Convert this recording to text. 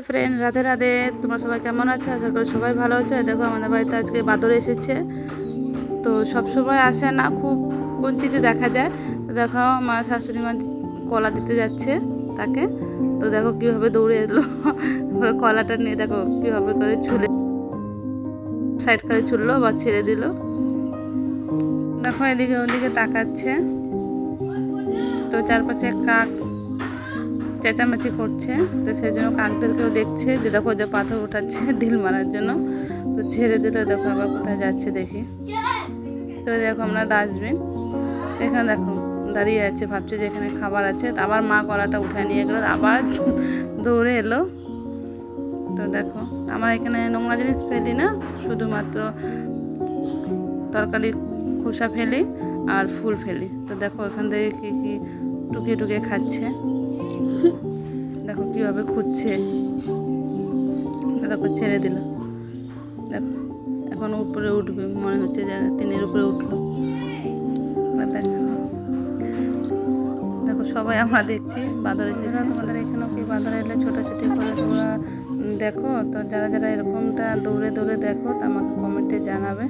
Friend, Radhe Radhe. তোমরা সবাই কেমন আছো? আশা করি সবাই ভালো আছো। দেখো আমাদের বাড়িতে আজকে বাদর এসেছে। তো সব সময় আসে না, খুব কঞ্চিতে দেখা যায়। তো দেখো আমার শাশুড়ি মা কলা দিতে যাচ্ছে তাকে। তো দেখো কীভাবে দৌড়ে এলো, কলাটা নিয়ে দেখো কীভাবে করে ছুলে সাইড করে ছুললো বা ছেড়ে দিল। দেখো এদিকে ওদিকে তাকাচ্ছে। তো চারপাশে কাক চেঁচামেচি করছে, তো সেই জন্য কাকদেরকেও দেখছে যে দেখো যে পাথর উঠাচ্ছে ঢিল মারার জন্য। তো ছেড়ে দিলে দেখো আবার কোথায় যাচ্ছে দেখি। তো দেখো আমরা ডাস্টবিন এখানে দেখো দাঁড়িয়ে আছে, ভাবছে যে এখানে খাবার আছে। আবার মা কলাটা উঠায় নিয়ে গেলো, আবার দৌড়ে এলো। তো দেখো আমার এখানে নোংরা জিনিস ফেলি না, শুধুমাত্র তরকারি খোসা ফেলি আর ফুল ফেলি। তো দেখো এখান থেকে কী কী টুকিয়ে টুকিয়ে খাচ্ছে, দেখো কীভাবে খুঁজছে। দেখো ছেড়ে দিল, দেখো এখন উপরে উঠবে মনে হচ্ছে, যে টিনের উপরে উঠলো। দেখো দেখো সবাই আমরা দেখছি বাদর এসেছে। তোমাদের এখানেও কি বাদর এলে ছোটাছুটি করে তোমরা দেখো? তো যারা যারা এরকমটা দৌড়ে দৌড়ে দেখো তা আমাকে কমেন্টে জানাবে।